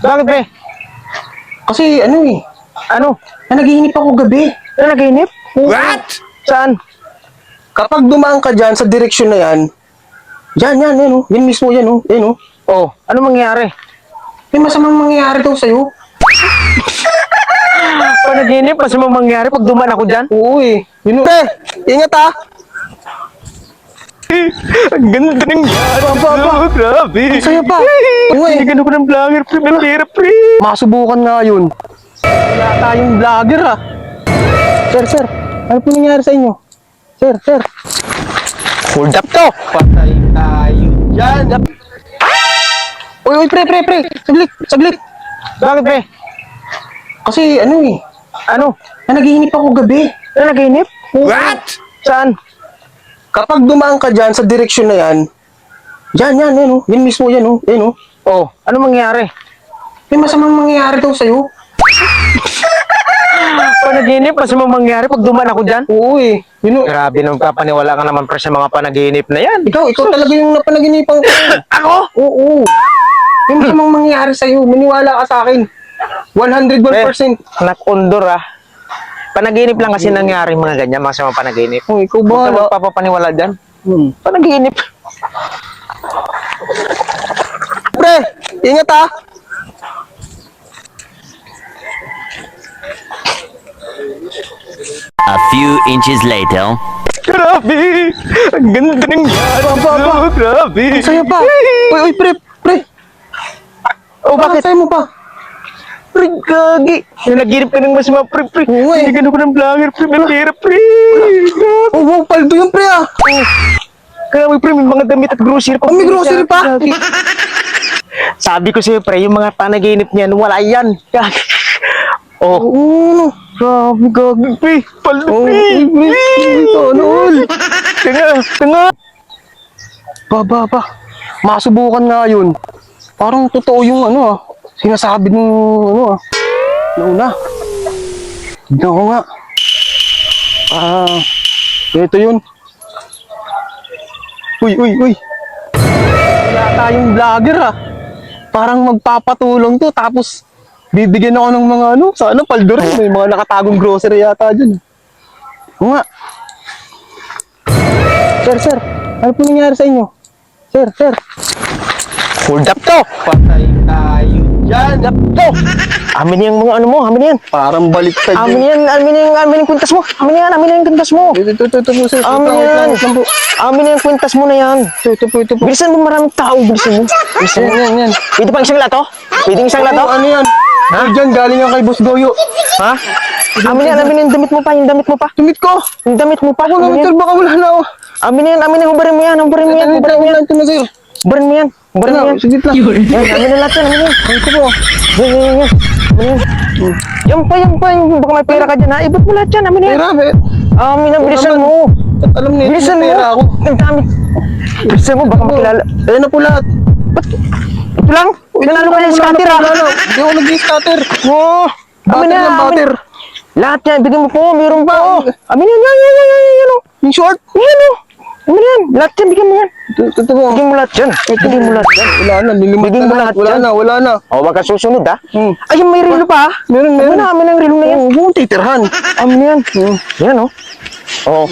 Bakit, pre? Kasi ano eh, Ano? nanaginip ako gabi. Nanaginip? What? Saan? Kapag dumaan ka dyan sa direksyon na yan, yan oh. Yan mismo yan oh. Yan oh. Oh, ano mangyari? May masamang mangyayari daw sa'yo. Panaginip, masamang mangyari pag dumaan ako dyan? Oo eh. Yun oh. Pre, ingat ah. Ang ganda ng grabe. Ang saya pa. Oo eh. Hindi ko ng vlogger, pre. Mentira, pre. Masubukan nga yun. Wala tayong vlogger ah. Sir. Ano po nangyari sa inyo? Sir. Hold up to. Patay tayo dyan. Uy, pre. Saglit. Bakit, pre? Kasi ano eh, Ano? nanaginip ako gabi. Nanaginip? What? Saan? Kapag dumaan ka dyan sa direksyon na yan, yan oh. Yan mismo yan oh. Yan oh. Oh, ano mangyari? May masamang mangyayari daw sa'yo. Panaginip, masamang mangyari pag dumaan ako dyan? Oo eh. Yun oh. Grabe, nung papaniwala ka naman, pre, sa mga panaginip na yan. Ikaw talaga yung napanaginipan ko. Ako? Oo. May masamang mangyayari sa'yo. Maniwala ka sa akin. 101%. Nakundor, ah. Panaginip lang kasi nangyari mga ganyan, masamang panaginip. Oh, ikaw Huwag ka ba? magpapapaniwala dyan. Hmm. Panaginip. Pre, ingat ah. A few inches later. Grabe! Ang ganda ng grabe! Ang saya pa. Uy, pre. Oh, bakit? Saya mo pa. Pre, gagi! Nanaginip ka ng masama, pre. Oo eh. Hindi ko ng vlogger, pre. Mentira, pre. Grabe. Oh, wow, paldo yun pre ah. Grabe, pre. May mga damit at grocery pa. Oh, may grocery pa. Gagi. Sabi ko sa'yo, pre, yung mga panaginip niyan, wala yan. Gagi. Oh, Oo. grabe, gagi, pre. Paldo, Oh, pre. Tonol. Tanga. Ba. Masubukan nga yun. Parang totoo yung ano ah. Sinasabi ng ano ah. Nauna. Tignan ko nga. Ito yun. Uy. Wala tayong vlogger ah. Parang magpapatulong to tapos bibigyan ako ng mga ano. Sana paldo rin. May mga nakatagong grocery yata dyan. Oo nga. Sir. Ano po nangyari sa inyo? Sir. Hold up to. Patay tayo dyan. Hold up to. Amin yung mga ano mo, amin yan. Parang baliktad Amin yung kwintas mo. Amin yung kwintas mo. Ito po sir. Amin yan. Amin yung kwintas mo na yan. Ito po. Bilisan mo, maraming tao. Bilisan mo. Yan. Pwede pa isang lato? Pwede isang lato? Ano yan? Ha? Diyan, galing yan kay Boss Goyo. Ha? Amin yung damit mo pa, yung damit mo pa. Tumit ko. Yung damit mo pa. Ako naman Amin sir, yan. baka wala na ako. Amin yan, hubarin mo yan. Hubarin mo yan. Ito na sir. Hubarin mo yan. Sige lang. Yan, amin na lahat yan, amin yan. Ito po. Yan. Amin yan. Yan pa. Baka may pera ka dyan, ha? Ibot mo lahat yan, amin yan. Pera, Amin yan, bilisan mo. alam niyo, Bilisan mo. pera ako. Ang dami. Bilisan mo, baka makilala. Ayan na po lahat. Ito lang. Nanalo ka yan sa scatter, ha? Hindi ako nag-scatter. Oo. Amin Butter yan, ng butter. Lahat yan, bigyan mo po, mayroon pa. Amin yan, yan. Yung short. Yan, oh. Amin yan, lahat yan, bigyan mo yan. Ito po. Bigyan mo lahat yan. Bigyan mo lahat yan. Wala na, nilimat Bigyan mo na. lahat Wala yan. na. O, wag ka susunod, ha? Hmm. Ay, may relo pa, ha? Meron. Amin ang relo na yan. Oo, titirhan. Amin yan. Yan, oh. Oh.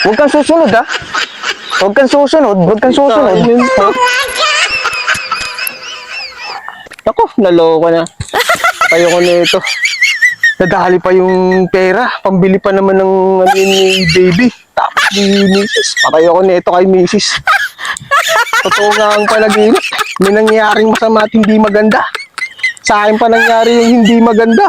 Huwag kang susunod, ha? Huwag kang susunod. Ako, naloko na. Kayo ko na ito. Nadali pa yung pera. Pambili pa naman ng ano ni baby. Tapos ni Mrs. Pakayo ko na ito kay Mrs. Totoo nga ang panaginip. May nangyaring masama at hindi maganda. Sa akin pa nangyari yung hindi maganda.